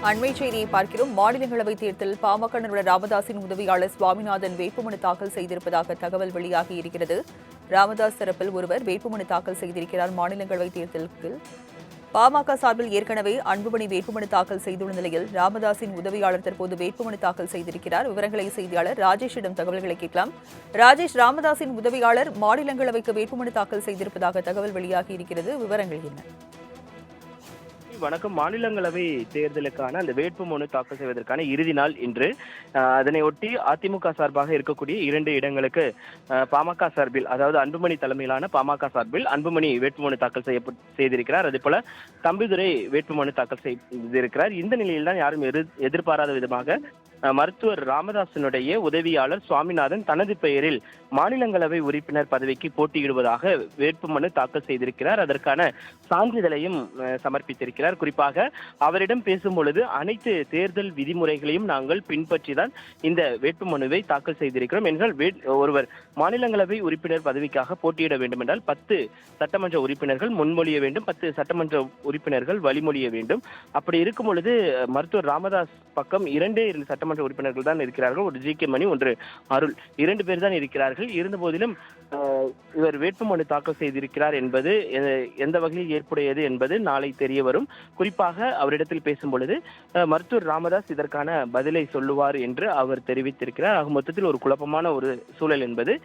அண்மை செய்தியை பார்க்கிறோம். மாநிலங்களவை தேர்தலில் பாமக நிறுவனர் ராமதாஸின் உதவியாளர் சுவாமிநாதன் வேட்புமனு தாக்கல் செய்திருப்பதாக தகவல் வெளியாகி இருக்கிறது. ராமதாஸ் தரப்பில் ஒருவர் வேட்புமனு தாக்கல் செய்திருக்கிறார். மாநிலங்களவை தேர்தலுக்கு பாமக சார்பில் ஏற்கனவே அன்புமணி வேட்புமனு தாக்கல் செய்துள்ள நிலையில் ராமதாஸின் உதவியாளர் தற்போது வேட்புமனு தாக்கல் செய்திருக்கிறார். விவரங்களை செய்தியாளர் ராஜேஷிடம் தகவல்களை கேட்கலாம். ராஜேஷ், ராமதாஸின் உதவியாளர் மாநிலங்களவைக்கு வேட்புமனு தாக்கல் செய்திருப்பதாக தகவல் வெளியாகி இருக்கிறது. விவரங்கள் என்ன? வணக்கம். மாநிலங்களவை தேர்தலுக்கான அந்த வேட்புமனு தாக்கல் செய்வதற்கான இறுதி நாள் இன்று. அதனையொட்டி அதிமுக சார்பாக இருக்கக்கூடிய 2 இடங்களுக்கு பாமக சார்பில், அதாவது அன்புமணி தலைமையிலான பாமக சார்பில் அன்புமணி வேட்புமனு தாக்கல் செய்திருக்கிறார். அதே போல தம்பிதுரை வேட்புமனு தாக்கல் செய்திருக்கிறார். இந்த நிலையில்தான் யாரும் எதிர்பாராத விதமாக மருத்துவர் ராமதாசனுடைய உதவியாளர் சுவாமிநாதன் தனது பெயரில் மாநிலங்களவை உறுப்பினர் பதவிக்கு போட்டியிடுவதாக வேட்புமனு தாக்கல் செய்திருக்கிறார். அதற்கான சான்றிதழையும் சமர்ப்பித்திருக்கிறார். குறிப்பாக அவரிடம் பேசும் பொழுது அனைத்து தேர்தல் விதிமுறைகளையும் நாங்கள் பின்பற்றிதான் இந்த வேட்புமனுவை தாக்கல் செய்திருக்கிறோம் என்றால், ஒருவர் மாநிலங்களவை உறுப்பினர் பதவிக்காக போட்டியிட வேண்டும் என்றால் 10 சட்டமன்ற உறுப்பினர்கள் முன்மொழிய வேண்டும், 10 சட்டமன்ற உறுப்பினர்கள் வழிமொழிய வேண்டும். அப்படி இருக்கும் பொழுது மருத்துவர் ராமதாஸ் பக்கம் 2 சட்டமன்ற உறுப்பினர்கள் தான் இருக்கிறார்கள். ஒரு ஜி கே மணி, ஒன்று அருள், 2 பேர் தான் இருக்கிறார்கள். இருந்த போதிலும் இவர் வேட்புமனு தாக்கல் செய்திருக்கிறார் என்பது எந்த வகையில் ஏற்புடையது என்பது நாளை தெரிய வரும். குறிப்பாக அவரிடத்தில் பேசும் பொழுது மருத்துவர் ராமதாஸ் இதற்கான பதிலை சொல்லுவார் என்று அவர் தெரிவித்திருக்கிறார். ஆக மொத்தத்தில் ஒரு குழப்பமான ஒரு சூழல் என்பது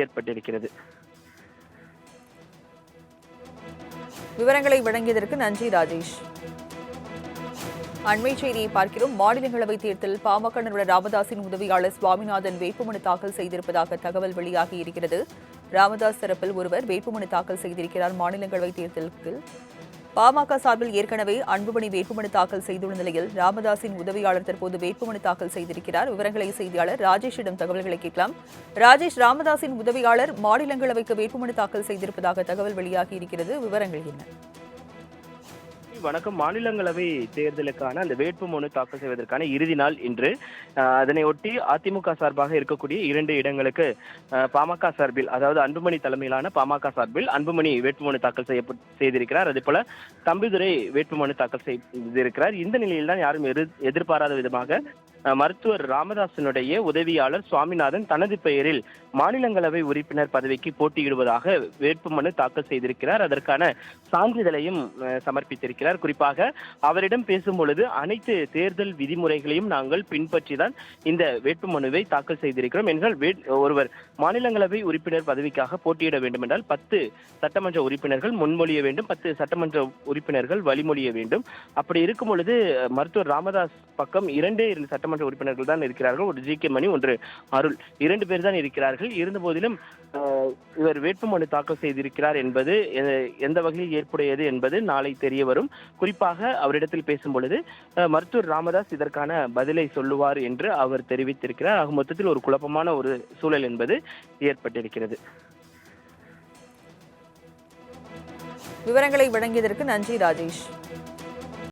ஏற்பட்டிருக்கிறது. விவரங்களை வழங்கியதற்கு நன்றி ராஜேஷ். அண்மை செய்தியை பார்க்கிறோம். மாநிலங்களவை தேர்தலில் பாமக நிறுவனர் ராமதாஸின் உதவியாளர் சுவாமிநாதன் வேட்புமனு தாக்கல் செய்திருப்பதாக தகவல் வெளியாகி இருக்கிறது. ராமதாஸ் தரப்பில் ஒருவர் வேட்புமனு தாக்கல் செய்திருக்கிறார். மாநிலங்களவை தேர்தலுக்கு பாமக சார்பில் ஏற்கனவே அன்புமணி வேட்புமனு தாக்கல் செய்துள்ள நிலையில் ராமதாஸின் உதவியாளர் தற்போது வேட்புமனு தாக்கல் செய்திருக்கிறார். விவரங்களை செய்தியாளர் ராஜேஷிடம் தகவல்களை கேட்கலாம். ராஜேஷ், ராமதாஸின் உதவியாளர் மாநிலங்களவைக்கு வேட்புமனு தாக்கல் செய்திருப்பதாக தகவல் வெளியாகி இருக்கிறது. விவரங்கள் என்ன? வணக்கம். மாநிலங்களவை தேர்தலுக்கான அந்த வேட்புமனு தாக்கல் செய்வதற்கான இறுதி நாள் இன்று. அதனையொட்டி அதிமுக சார்பாக இருக்கக்கூடிய 2 இடங்களுக்கு பாமக சார்பில், அதாவது அன்புமணி தலைமையிலான பாமக சார்பில் அன்புமணி வேட்புமனு தாக்கல் செய்திருக்கிறார். அதே போல தம்பிதுரை வேட்புமனு தாக்கல் செய்திருக்கிறார். இந்த நிலையில்தான் யாரும் எதிர்பாராத விதமாக மருத்துவர் ராமதாசனுடைய உதவியாளர் சுவாமிநாதன் தனது பெயரில் மாநிலங்களவை உறுப்பினர் பதவிக்கு போட்டியிடுவதாக வேட்புமனு தாக்கல் செய்திருக்கிறார். அதற்கான சான்றிதழையும் சமர்ப்பித்திருக்கிறார். குறிப்பாக அவரிடம் பேசும் பொழுது அனைத்து தேர்தல் விதிமுறைகளையும் நாங்கள் பின்பற்றிதான் இந்த வேட்புமனுவை தாக்கல் செய்திருக்கிறோம் என்றால், ஒருவர் மாநிலங்களவை உறுப்பினர் பதவிக்காக போட்டியிட வேண்டும் என்றால் 10 சட்டமன்ற உறுப்பினர்கள் முன்மொழிய வேண்டும், 10 சட்டமன்ற உறுப்பினர்கள் வழிமொழிய வேண்டும். அப்படி இருக்கும் பொழுது மருத்துவர் ராமதாஸ் பக்கம் 2 சட்டமன்ற உறுப்பினர்கள் தான் இருக்கிறார்கள். ஒரு ஜி கே மணி, ஒன்று அருள், 2 பேர் தான் இருக்கிறார்கள். இருந்த போதிலும் இவர் வேட்புமனு தாக்கல் செய்திருக்கிறார் என்பது எந்த வகையில் ஏற்புடையது என்பது நாளை தெரிய வரும். குறிப்பாக அவரிடத்தில் பேசும் பொழுது மருத்துவர் ராமதாஸ் இதற்கான பதிலை சொல்லுவார் என்று அவர் தெரிவித்திருக்கிறார். ஆக மொத்தத்தில் ஒரு குழப்பமான ஒரு சூழல் என்பது ஏற்பட்டிருக்கிறது. விவரங்களை வழங்கியதற்கு நன்றி ராஜேஷ்.